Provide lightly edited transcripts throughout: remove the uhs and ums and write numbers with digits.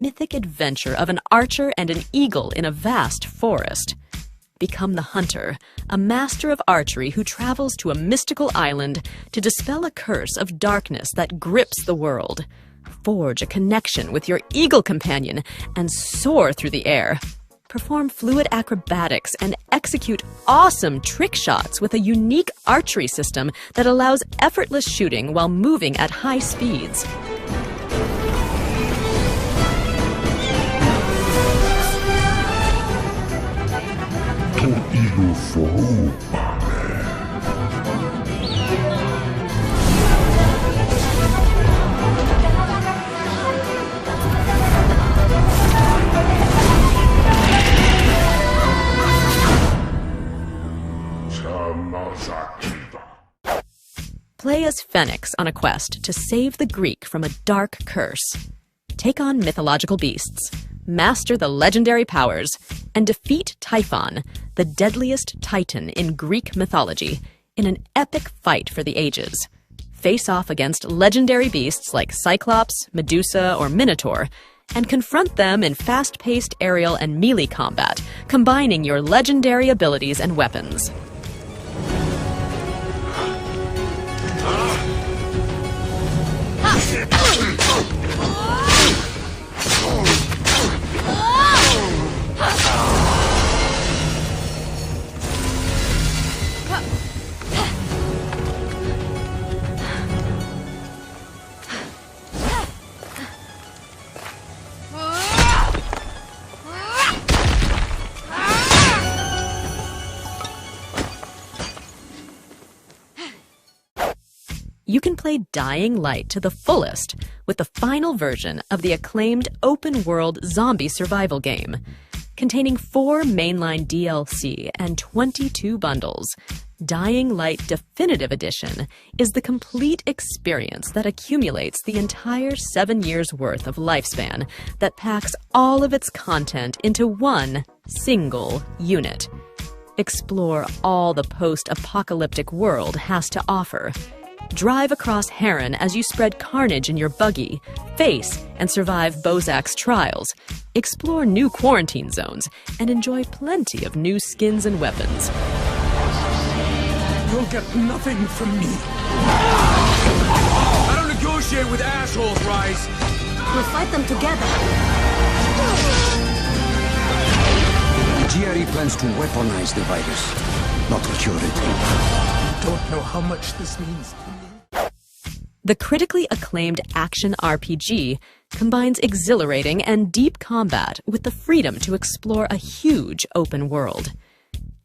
mythic adventure of an archer and an eagle in a vast forest. Become the hunter, a master of archery who travels to a mystical island to dispel a curse of darkness that grips the world. Forge a connection with your eagle companion and soar through the air. Perform fluid acrobatics and execute awesome trick shots with a unique archery system that allows effortless shooting while moving at high speeds. To eagle for hope. Play as Phoenix on a quest to save the Greek from a dark curse. Take on mythological beasts, master the legendary powers, and defeat Typhon, the deadliest titan in Greek mythology, in an epic fight for the ages. Face off against legendary beasts like Cyclops, Medusa, or Minotaur, and confront them in fast-paced aerial and melee combat, combining your legendary abilities and weapons. You can play Dying Light to the fullest with the final version of the acclaimed open-world zombie survival game. Containing 4 mainline DLC and 22 bundles, Dying Light Definitive Edition is the complete experience that accumulates the entire 7 years' worth of lifespan that packs all of its content into one single unit. Explore all the post-apocalyptic world has to offer. Drive across Harran as you spread carnage in your buggy, face and survive Bozak's trials, explore new quarantine zones, and enjoy plenty of new skins and weapons. You'll get nothing from me. I don't negotiate with assholes, Rise. We'll fight them together. GRE plans to weaponize the virus, not cure it. Don't know how much this means to me. The critically acclaimed action RPG combines exhilarating and deep combat with the freedom to explore a huge open world.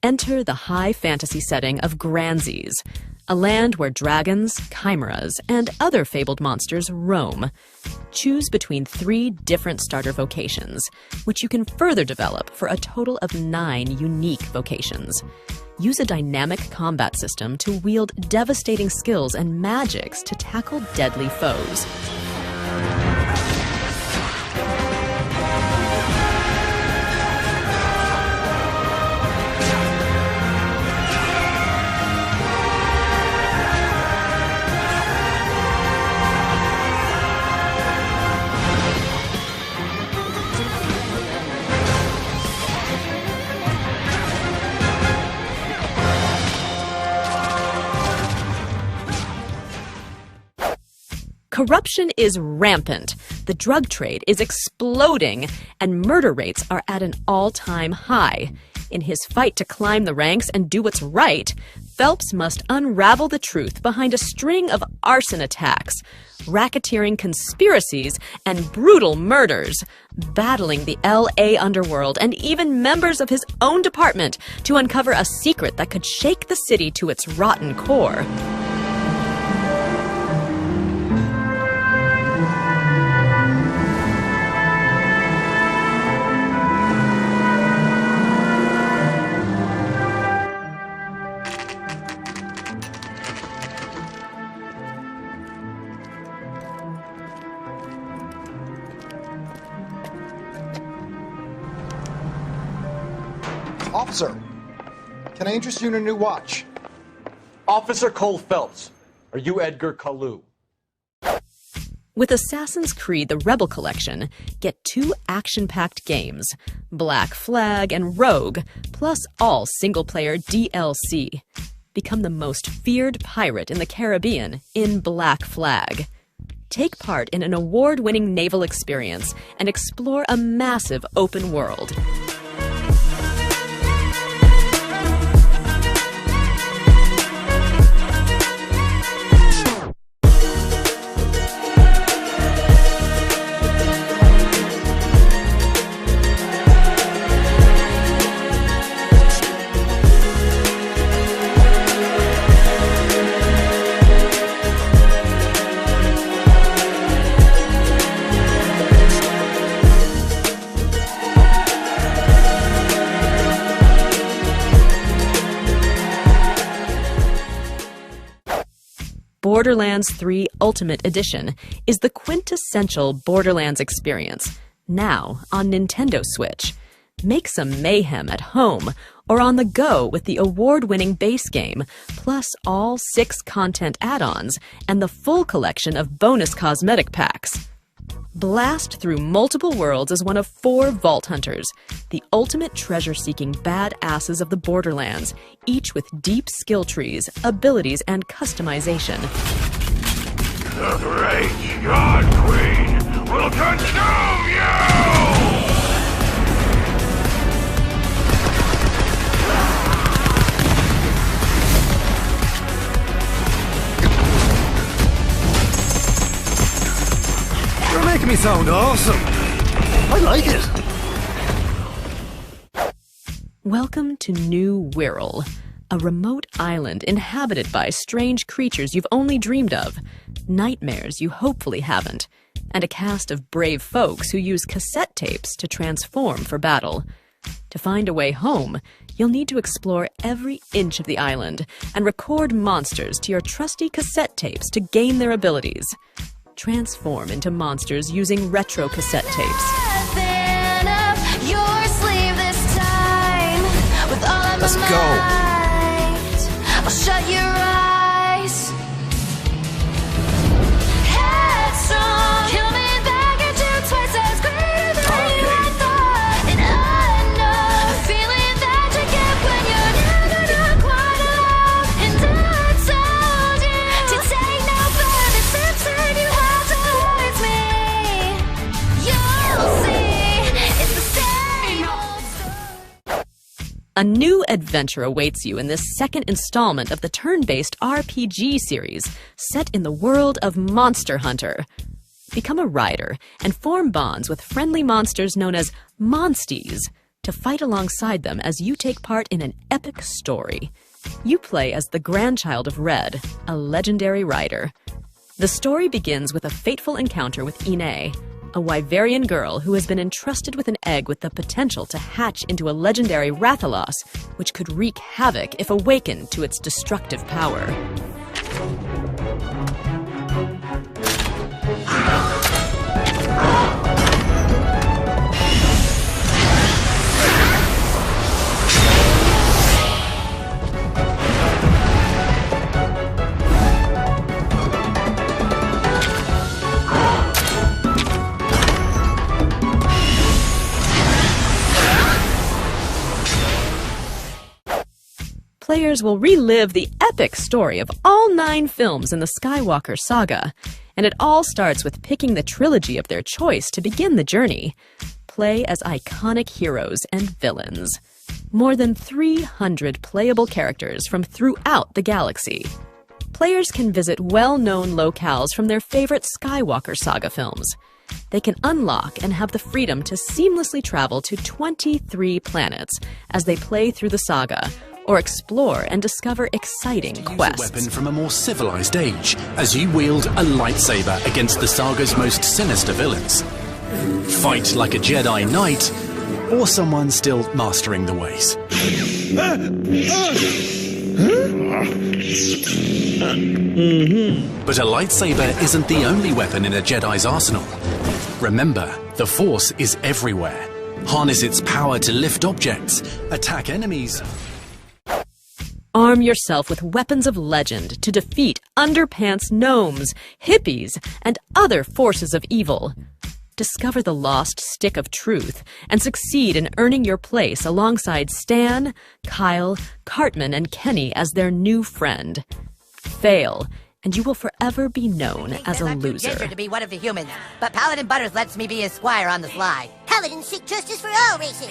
Enter the high fantasy setting of Granzes, a land where dragons, chimeras, and other fabled monsters roam. Choose between 3 different starter vocations, which you can further develop for a total of 9 unique vocations. Use a dynamic combat system to wield devastating skills and magics to tackle deadly foes. Corruption is rampant, the drug trade is exploding, and murder rates are at an all-time high. In his fight to climb the ranks and do what's right, Phelps must unravel the truth behind a string of arson attacks, racketeering conspiracies, and brutal murders, battling the LA underworld and even members of his own department to uncover a secret that could shake the city to its rotten core. Officer, can I interest you in a new watch? Officer Cole Phelps, are you Edgar Kalu? With Assassin's Creed The Rebel Collection, get 2 action-packed games, Black Flag and Rogue, plus all single-player DLC. Become the most feared pirate in the Caribbean in Black Flag. Take part in an award-winning naval experience and explore a massive open world. Borderlands 3 Ultimate Edition is the quintessential Borderlands experience, now on Nintendo Switch. Make some mayhem at home or on the go with the award-winning base game, plus all 6 content add-ons and the full collection of bonus cosmetic packs. Blast through multiple worlds as one of 4 Vault Hunters, the ultimate treasure-seeking badasses of the Borderlands, each with deep skill trees, abilities, and customization. The great God Queen will consume you! You're making me sound awesome. I like it. Welcome to New Wirral, a remote island inhabited by strange creatures you've only dreamed of, nightmares you hopefully haven't, and a cast of brave folks who use cassette tapes to transform for battle. To find a way home, you'll need to explore every inch of the island and record monsters to your trusty cassette tapes to gain their abilities. Transform into monsters using retro cassette tapes. Let's go. I'll shut your eyes. Headstrong, coming back at you twice as greater than you thought. And I know the feeling that you get when you're never not quite alone. And I told you to take no further steps, and you have towards me. You'll see, it's the same old story. A new adventure awaits you in this second installment of the turn-based RPG series set in the world of Monster Hunter. Become a rider and form bonds with friendly monsters known as Monsties to fight alongside them as you take part in an epic story. You play as the grandchild of Red, a legendary rider. The story begins with a fateful encounter with Ine, a Wyverian girl who has been entrusted with an egg with the potential to hatch into a legendary Rathalos, which could wreak havoc if awakened to its destructive power. Players will relive the epic story of all 9 films in the Skywalker saga, and it all starts with picking the trilogy of their choice to begin the journey. Play as iconic heroes and villains. More than 300 playable characters from throughout the galaxy. Players can visit well-known locales from their favorite Skywalker saga films. They can unlock and have the freedom to seamlessly travel to 23 planets as they play through the saga, or explore and discover exciting quests. Use a weapon from a more civilized age as you wield a lightsaber against the saga's most sinister villains. Fight like a Jedi Knight, or someone still mastering the ways. But a lightsaber isn't the only weapon in a Jedi's arsenal. Remember, the Force is everywhere. Harness its power to lift objects, attack enemies, Arm yourself with weapons of legend to defeat underpants gnomes, hippies, and other forces of evil. Discover the lost stick of truth and succeed in earning your place alongside Stan, Kyle, Cartman, and Kenny as their new friend. Fail, and you will forever be known as a loser. I'm too ginger to be one of the humans, but Paladin Butters lets me be his squire on the sly. Paladins seek justice for all races.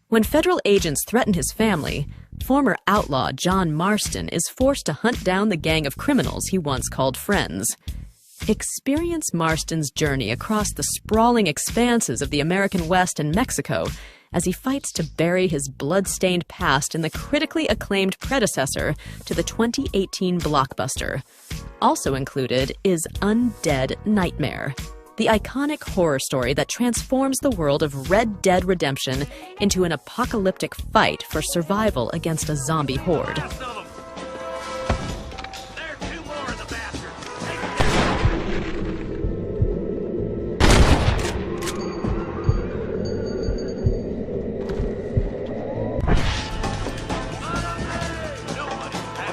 When federal agents threaten his family, former outlaw John Marston is forced to hunt down the gang of criminals he once called friends. Experience Marston's journey across the sprawling expanses of the American West and Mexico as he fights to bury his blood-stained past in the critically acclaimed predecessor to the 2018 blockbuster. Also included is Undead Nightmare, the iconic horror story that transforms the world of Red Dead Redemption into an apocalyptic fight for survival against a zombie horde.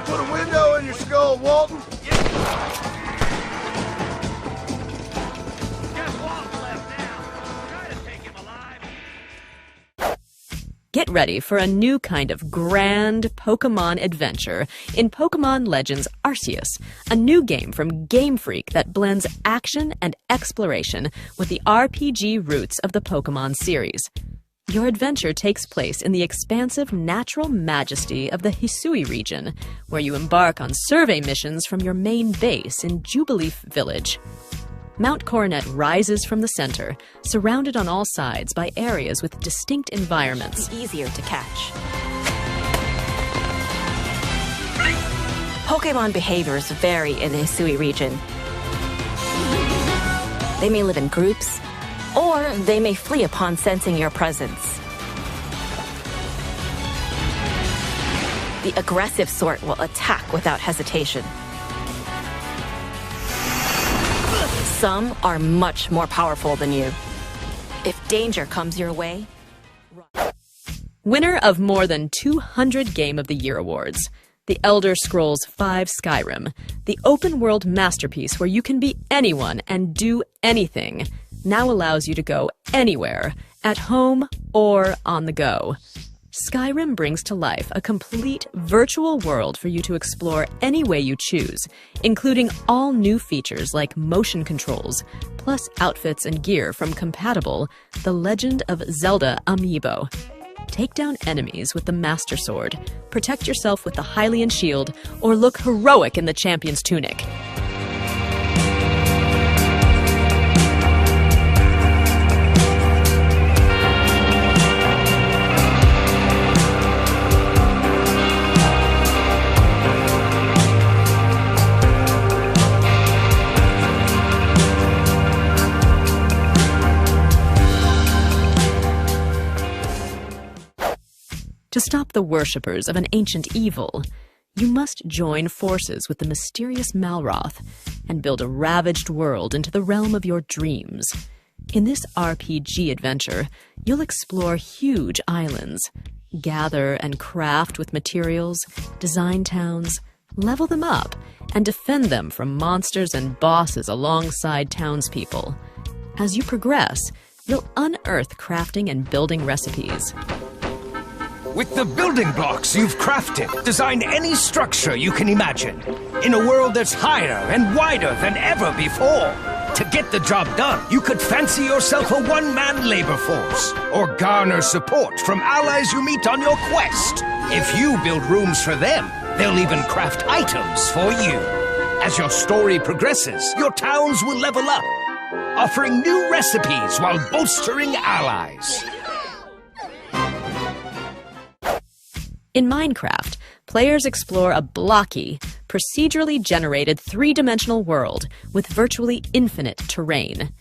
Put a window in your skull, Walton. Get ready for a new kind of grand Pokemon adventure in Pokemon Legends Arceus, a new game from Game Freak that blends action and exploration with the RPG roots of the Pokemon series. Your adventure takes place in the expansive natural majesty of the Hisui region, where you embark on survey missions from your main base in Jubilee Village. Mount Coronet rises from the center, surrounded on all sides by areas with distinct environments. Easier to catch. Pokemon behaviors vary in the Hisui region. They may live in groups, or they may flee upon sensing your presence. The aggressive sort will attack without hesitation. Some are much more powerful than you. If danger comes your way, run. Winner of more than 200 Game of the Year awards, The Elder Scrolls V Skyrim, the open-world masterpiece where you can be anyone and do anything, now allows you to go anywhere, at home or on the go. Skyrim brings to life a complete virtual world for you to explore any way you choose, including all new features like motion controls, plus outfits and gear from compatible The Legend of Zelda amiibo. Take down enemies with the Master Sword, protect yourself with the Hylian Shield, or look heroic in the Champion's Tunic. To stop the worshippers of an ancient evil, you must join forces with the mysterious Malroth and build a ravaged world into the realm of your dreams. In this RPG adventure, you'll explore huge islands, gather and craft with materials, design towns, level them up, and defend them from monsters and bosses alongside townspeople. As you progress, you'll unearth crafting and building recipes. With the building blocks you've crafted, design any structure you can imagine. In a world that's higher and wider than ever before. To get the job done, you could fancy yourself a one-man labor force, or garner support from allies you meet on your quest. If you build rooms for them, they'll even craft items for you. As your story progresses, your towns will level up, offering new recipes while bolstering allies. In Minecraft, players explore a blocky, procedurally generated three-dimensional world with virtually infinite terrain.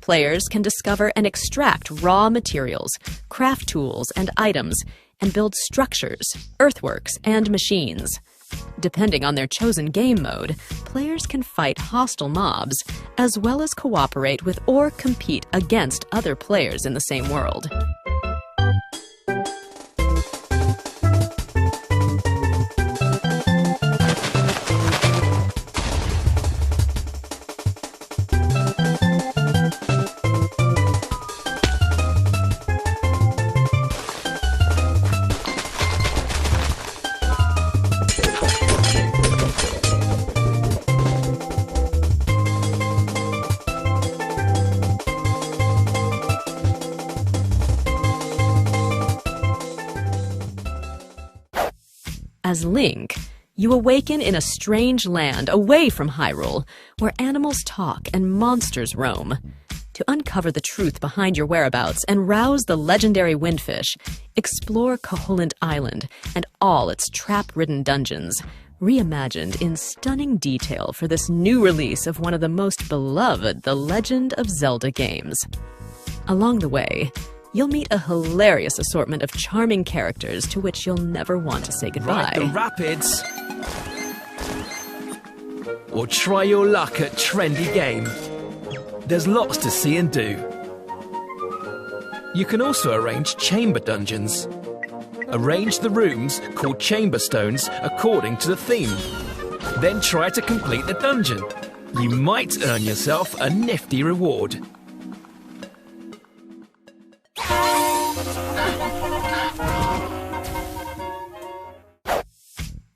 Players can discover and extract raw materials, craft tools and items, and build structures, earthworks, and machines. Depending on their chosen game mode, players can fight hostile mobs, as well as cooperate with or compete against other players in the same world. As Link, you awaken in a strange land away from Hyrule, where animals talk and monsters roam. To uncover the truth behind your whereabouts and rouse the legendary windfish, explore Koholint Island and all its trap-ridden dungeons, reimagined in stunning detail for this new release of one of the most beloved The Legend of Zelda games. Along the way, you'll meet a hilarious assortment of charming characters to which you'll never want to say goodbye. Ride the rapids. Or try your luck at Trendy Game. There's lots to see and do. You can also arrange chamber dungeons. Arrange the rooms, called chamber stones, according to the theme. Then try to complete the dungeon. You might earn yourself a nifty reward.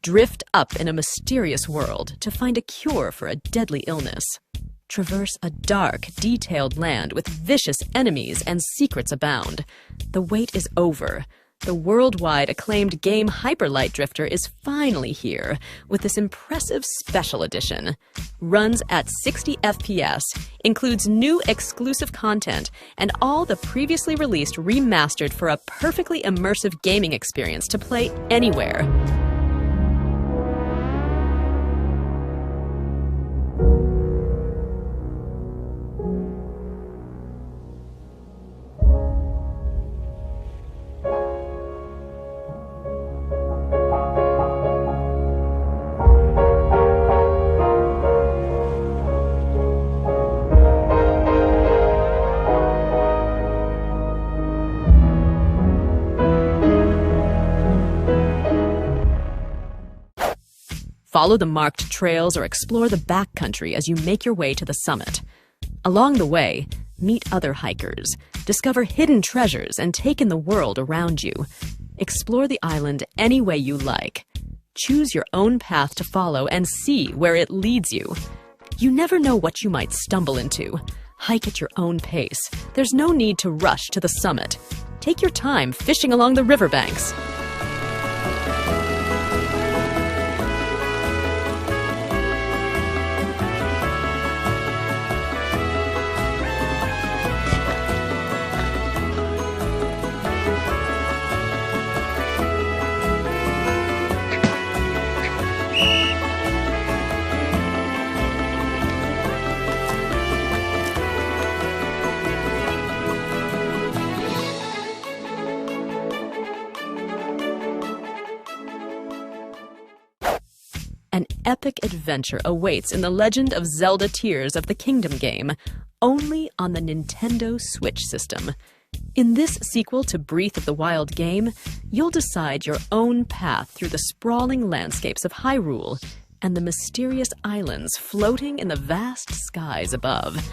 Drift up in a mysterious world to find a cure for a deadly illness. Traverse a dark, detailed land with vicious enemies and secrets abound. The wait is over. The worldwide acclaimed game Hyper Light Drifter is finally here with this impressive special edition. Runs at 60 FPS, includes new exclusive content, and all the previously released remastered for a perfectly immersive gaming experience to play anywhere. Follow the marked trails or explore the backcountry as you make your way to the summit. Along the way, meet other hikers, discover hidden treasures, and take in the world around you. Explore the island any way you like. Choose your own path to follow and see where it leads you. You never know what you might stumble into. Hike at your own pace. There's no need to rush to the summit. Take your time fishing along the riverbanks. An epic adventure awaits in the Legend of Zelda Tears of the Kingdom game, only on the Nintendo Switch system. In this sequel to Breath of the Wild game, you'll decide your own path through the sprawling landscapes of Hyrule and the mysterious islands floating in the vast skies above.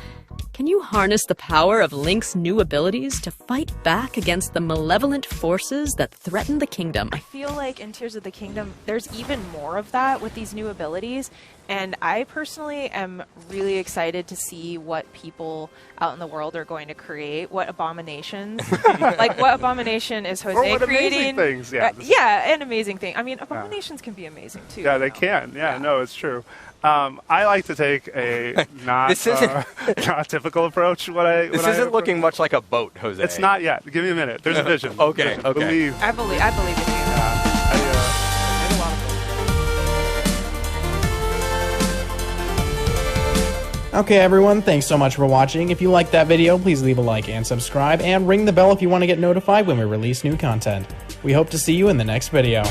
Can you harness the power of Link's new abilities to fight back against the malevolent forces that threaten the kingdom? I feel like in Tears of the Kingdom, there's even more of that with these new abilities, and I personally am really excited to see what people out in the world are going to create, what abominations. Like, what abomination is Jose or what creating? Amazing things, yeah. Yeah, an amazing thing. I mean, abominations can be amazing, too. Yeah, they can. Yeah, no, it's true. I like to take a not typical approach. This isn't looking much like a boat, Jose. It's not yet. Give me a minute. There's a vision. Okay. Believe. I believe in you. Okay everyone, thanks so much for watching. If you liked that video, please leave a like and subscribe, and ring the bell if you want to get notified when we release new content. We hope to see you in the next video.